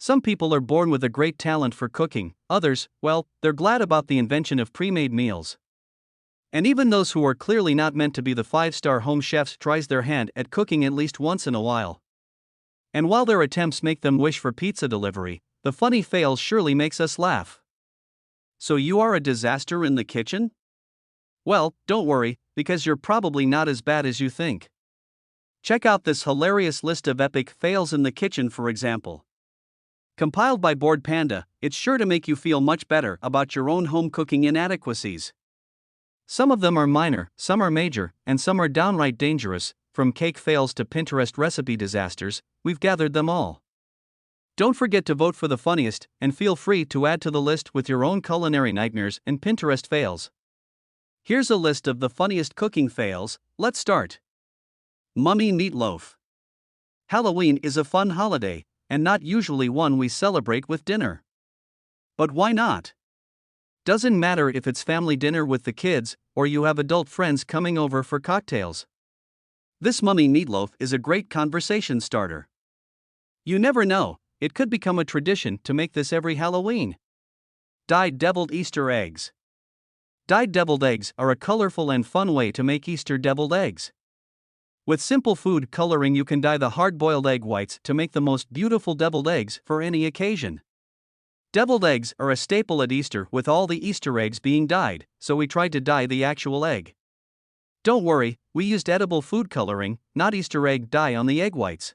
Some people are born with a great talent for cooking, others, well, they're glad about the invention of pre-made meals. And even those who are clearly not meant to be the five-star home chefs tries their hand at cooking at least once in a while. And while their attempts make them wish for pizza delivery, the funny fails surely makes us laugh. So you are a disaster in the kitchen? Well, don't worry, because you're probably not as bad as you think. Check out this hilarious list of epic fails in the kitchen, for example. Compiled by Bored Panda, it's sure to make you feel much better about your own home cooking inadequacies. Some of them are minor, some are major, and some are downright dangerous. From cake fails to Pinterest recipe disasters, we've gathered them all. Don't forget to vote for the funniest, and feel free to add to the list with your own culinary nightmares and Pinterest fails. Here's a list of the funniest cooking fails. Let's start. Mummy Meatloaf. Halloween is a fun holiday, and not usually one we celebrate with dinner. But why not? Doesn't matter if it's family dinner with the kids, or you have adult friends coming over for cocktails. This mummy meatloaf is a great conversation starter. You never know, it could become a tradition to make this every Halloween. Dyed deviled Easter eggs. Dyed deviled eggs are a colorful and fun way to make Easter deviled eggs. With simple food coloring, you can dye the hard-boiled egg whites to make the most beautiful deviled eggs for any occasion. Deviled eggs are a staple at Easter, with all the Easter eggs being dyed, so we tried to dye the actual egg. Don't worry, we used edible food coloring, not Easter egg dye on the egg whites.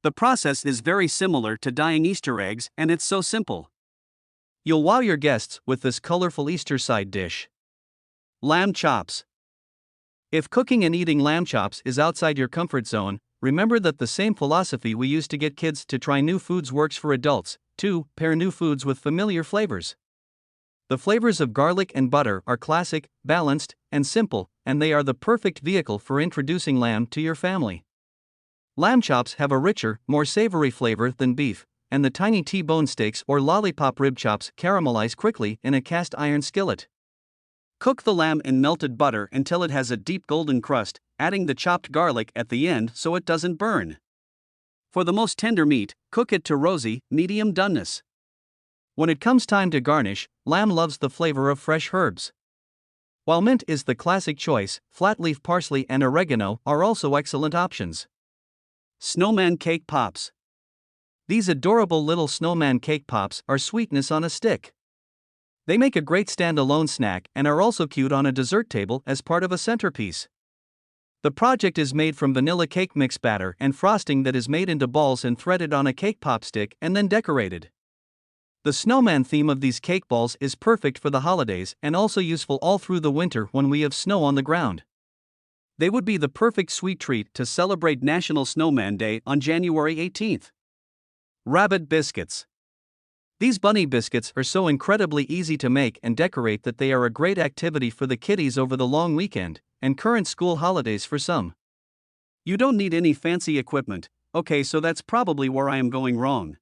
The process is very similar to dyeing Easter eggs, and it's so simple. You'll wow your guests with this colorful Easter side dish. Lamb chops. If cooking and eating lamb chops is outside your comfort zone, remember that the same philosophy we use to get kids to try new foods works for adults, too. Pair new foods with familiar flavors. The flavors of garlic and butter are classic, balanced, and simple, and they are the perfect vehicle for introducing lamb to your family. Lamb chops have a richer, more savory flavor than beef, and the tiny T-bone steaks or lollipop rib chops caramelize quickly in a cast iron skillet. Cook the lamb in melted butter until it has a deep golden crust, adding the chopped garlic at the end so it doesn't burn. For the most tender meat, cook it to rosy, medium doneness. When it comes time to garnish, lamb loves the flavor of fresh herbs. While mint is the classic choice, flat leaf parsley and oregano are also excellent options. Snowman cake pops. These adorable little snowman cake pops are sweetness on a stick. They make a great stand-alone snack and are also cute on a dessert table as part of a centerpiece. The project is made from vanilla cake mix batter and frosting that is made into balls and threaded on a cake pop stick and then decorated. The snowman theme of these cake balls is perfect for the holidays and also useful all through the winter when we have snow on the ground. They would be the perfect sweet treat to celebrate National Snowman Day on January 18th. Rabbit biscuits. These bunny biscuits are so incredibly easy to make and decorate that they are a great activity for the kiddies over the long weekend and current school holidays for some. You don't need any fancy equipment. Okay, so that's probably where I am going wrong.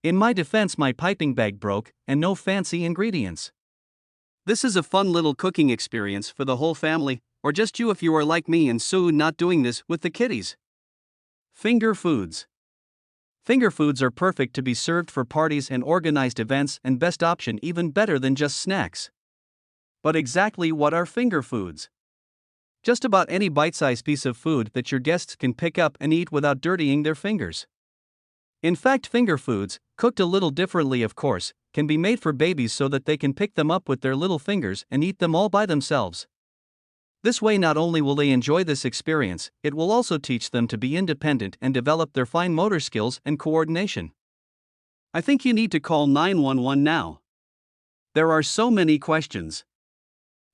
In my defense, my piping bag broke, and no fancy ingredients. This is a fun little cooking experience for the whole family, or just you if you are like me and so not doing this with the kiddies. Finger foods. Finger foods are perfect to be served for parties and organized events, and best option even better than just snacks. But exactly what are finger foods? Just about any bite-sized piece of food that your guests can pick up and eat without dirtying their fingers. In fact, finger foods, cooked a little differently of course, can be made for babies so that they can pick them up with their little fingers and eat them all by themselves. This way, not only will they enjoy this experience, it will also teach them to be independent and develop their fine motor skills and coordination. I think you need to call 911 now. There are so many questions.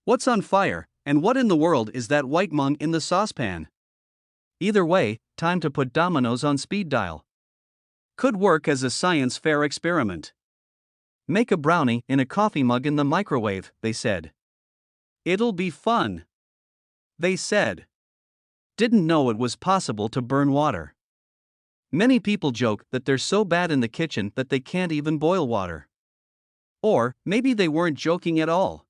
What's on fire, and what in the world is that white mung in the saucepan? Either way, time to put dominoes on speed dial. Could work as a science fair experiment. Make a brownie in a coffee mug in the microwave, they said. It'll be fun, they said. Didn't know it was possible to burn water. Many people joke that they're so bad in the kitchen that they can't even boil water. Or, maybe they weren't joking at all.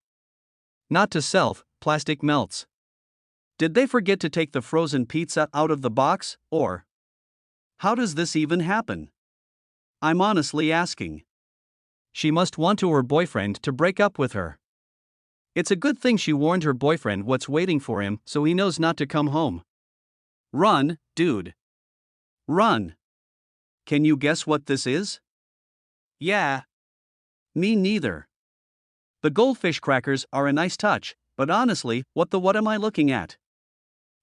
Not to self, plastic melts. Did they forget to take the frozen pizza out of the box, or? How does this even happen? I'm honestly asking. She must want her boyfriend to break up with her. It's a good thing she warned her boyfriend what's waiting for him so he knows not to come home. Run, dude. Run. Can you guess what this is? Yeah. Me neither. The goldfish crackers are a nice touch, but honestly, what am I looking at?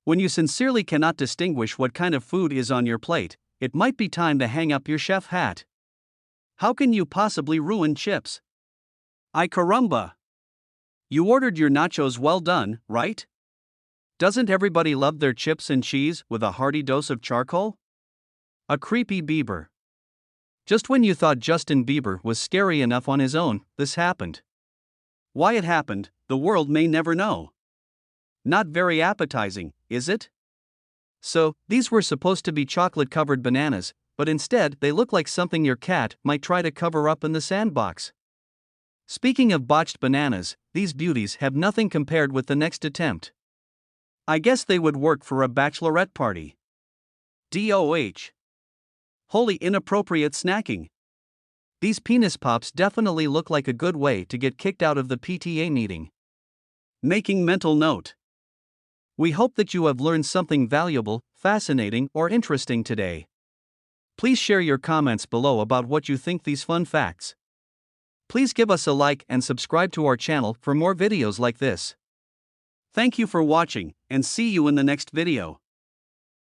When you sincerely cannot distinguish what kind of food is on your plate, it might be time to hang up your chef hat. How can you possibly ruin chips? Ay caramba! You ordered your nachos well done, right? Doesn't everybody love their chips and cheese with a hearty dose of charcoal? A creepy Bieber. Just when you thought Justin Bieber was scary enough on his own, this happened. Why it happened, the world may never know. Not very appetizing, is it? So, these were supposed to be chocolate-covered bananas, but instead they look like something your cat might try to cover up in the sandbox. Speaking of botched bananas, these beauties have nothing compared with the next attempt. I guess they would work for a bachelorette party. DOH. Wholly inappropriate snacking. These penis pops definitely look like a good way to get kicked out of the PTA meeting. Making mental note. We hope that you have learned something valuable, fascinating, or interesting today. Please share your comments below about what you think these fun facts. Please give us a like and subscribe to our channel for more videos like this. Thank you for watching, and see you in the next video.